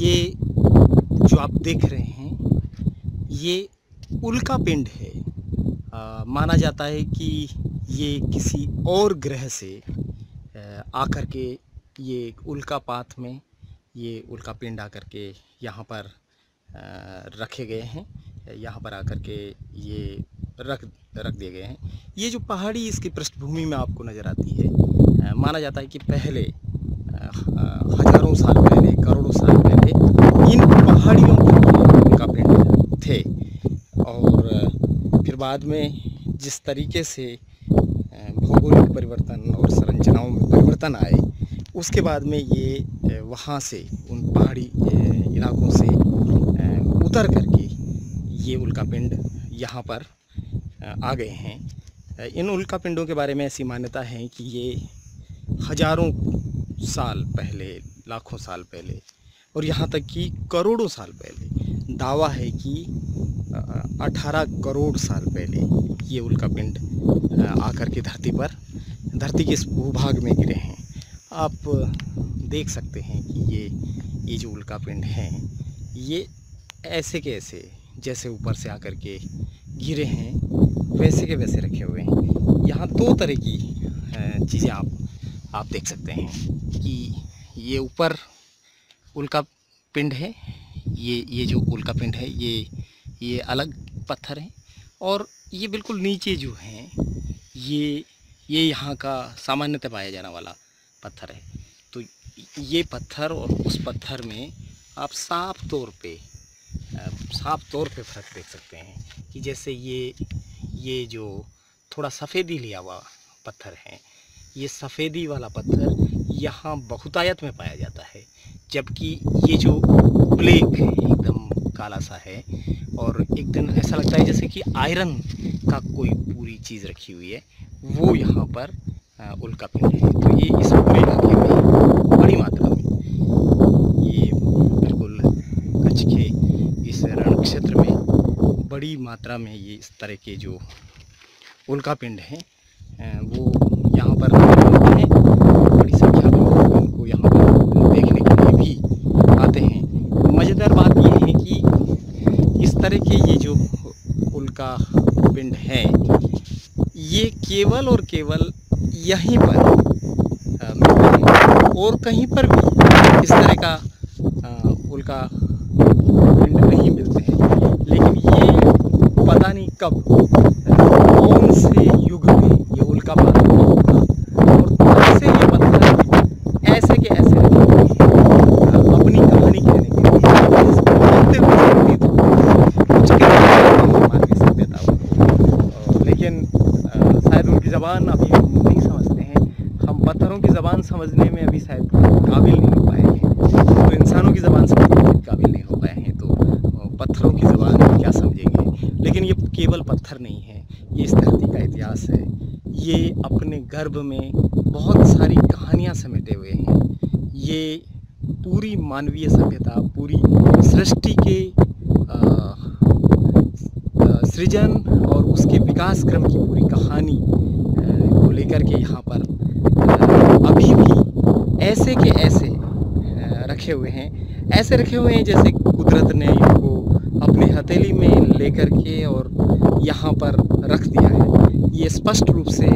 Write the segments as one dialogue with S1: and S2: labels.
S1: ये जो आप देख रहे हैं ये उल्का पिंड है। माना जाता है कि ये किसी और ग्रह से आकर के ये उल्कापात में ये उल्का पिंड आकर के यहाँ पर रखे गए हैं। यहाँ पर आकर के ये रख दिए गए हैं। ये जो पहाड़ी इसकी पृष्ठभूमि में आपको नज़र आती है, माना जाता है कि पहले हजारों साल पहले, करोड़ों साल पहले इन पहाड़ियों पर उल्का पिंड थे। और फिर बाद में जिस तरीके से भौगोलिक परिवर्तन और संरचनाओं में परिवर्तन आए, उसके बाद में ये वहाँ से उन पहाड़ी इलाकों से उतर करके ये उल्का पिंड यहाँ पर आ गए हैं। इन उल्का पिंडों के बारे में ऐसी मान्यता है कि ये हजारों साल पहले, लाखों साल पहले और यहाँ तक कि करोड़ों साल पहले, दावा है कि 18 करोड़ साल पहले ये उल्का पिंड आकर के धरती के इस भूभाग में गिरे हैं। आप देख सकते हैं कि ये जो उल्का पिंड हैं ये ऐसे के ऐसे जैसे ऊपर से आकर के गिरे हैं वैसे के वैसे रखे हुए हैं। यहाँ दो तरह की चीज़ें आप देख सकते हैं कि ये ऊपर उल्का पिंड है, ये जो उल्का पिंड है ये अलग पत्थर हैं, और ये बिल्कुल नीचे जो हैं ये यहाँ का सामान्यतः पाया जाने वाला पत्थर है। तो ये पत्थर और उस पत्थर में आप साफ तौर पे फ़र्क देख सकते हैं कि जैसे ये जो थोड़ा सफ़ेदी लिया हुआ पत्थर है, ये सफ़ेदी वाला पत्थर यहाँ बहुतायत में पाया जाता है, जबकि ये जो ब्लैक है एकदम काला सा है और एकदम ऐसा लगता है जैसे कि आयरन का कोई पूरी चीज़ रखी हुई है, वो यहाँ पर उल्का पिंड है। तो ये इस पूरे इलाके में बड़ी मात्रा में, ये बिल्कुल कच्छ के इस रण क्षेत्र में बड़ी मात्रा में ये इस तरह के जो उल्का पिंड हैं वो यहाँ पर हैं। बड़ी संख्या में लोग उनको यहाँ पर देखने के लिए भी आते हैं। मज़ेदार बात ये है कि इस तरह के ये जो उल्का पिंड हैं ये केवल और केवल यहीं पर मिलते हैं, और कहीं पर भी इस तरह का उल्का पिंड नहीं मिलते हैं। लेकिन ये पता नहीं कब, कौन से युग में ये उल्कापात हुआ और तब से ये पत्थर ऐसे के ऐसे अपनी कहानी कहने के लिए बोलते हुए संकेत कुछ हमारी सभ्यता हो, लेकिन शायद उनकी ज़बान अभी हम नहीं समझते हैं। हम पत्थरों की ज़बान समझने में अभी शायद काबिल नहीं हो पाए हैं, तो इंसानों की ज़बान समझने में काबिल नहीं हो पाए हैं, तो पत्थरों की ज़बान क्या समझेंगे। लेकिन ये केवल पत्थर नहीं है, ये इस धरती का इतिहास है। ये अपने गर्भ में बहुत सारी कहानियाँ समेटे हुए हैं। ये पूरी मानवीय सभ्यता, पूरी सृष्टि के सृजन और उसके विकास क्रम की पूरी कहानी को लेकर के यहाँ पर अभी भी ऐसे के ऐसे रखे हुए हैं। ऐसे रखे हुए हैं जैसे कुदरत ने इनको अपनी हथेली में लेकर के और यहाँ पर रख दिया है। ये स्पष्ट रूप से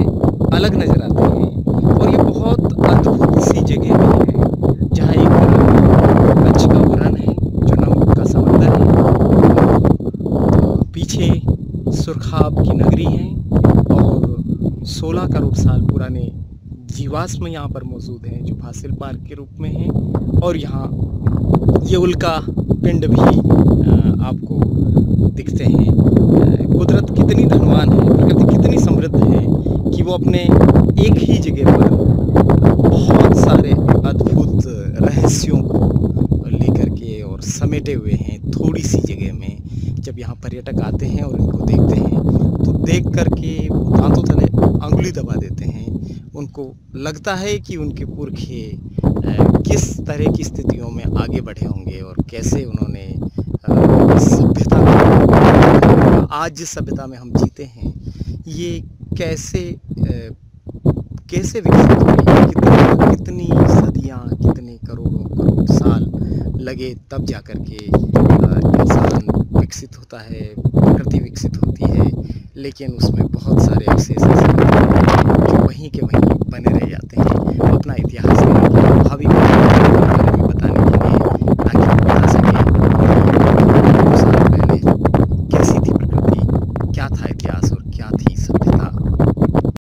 S1: अलग नज़र आते हैं और ये बहुत अद्भुत सी जगह में है, जहाँ एक कच्छ का वो रण है जो नमक का समंदर है, और पीछे सुरखाब की नगरी है और 16 करोड़ साल पुराने जीवाश्म यहाँ पर मौजूद हैं जो फासिल पार्क के रूप में हैं। और यहाँ ये उल्का पिंड भी आपको दिखते हैं। कुदरत कितनी धनवान है, प्रकृति कितनी समृद्ध है कि वो अपने एक ही जगह पर बहुत सारे अद्भुत रहस्यों को लेकर के और समेटे हुए हैं थोड़ी सी जगह में। जब यहाँ पर्यटक आते हैं और इनको देखते हैं तो देख कर के वो दांतों तले अंगुली दबा देते हैं। उनको लगता है कि उनके पुरखे किस तरह की स्थितियों में आगे बढ़े होंगे और कैसे उन्होंने सभ्यता में, आज जिस सभ्यता में हम जीते हैं, ये कैसे विकसित हुई, कितनी सदियाँ, कितने करोड़ों करोड़ साल लगे तब जा कर के इंसान विकसित होता है, प्रकृति विकसित होती है। लेकिन उसमें बहुत सारे अवशेष ऐसे होते हैं जो वहीं के वहीं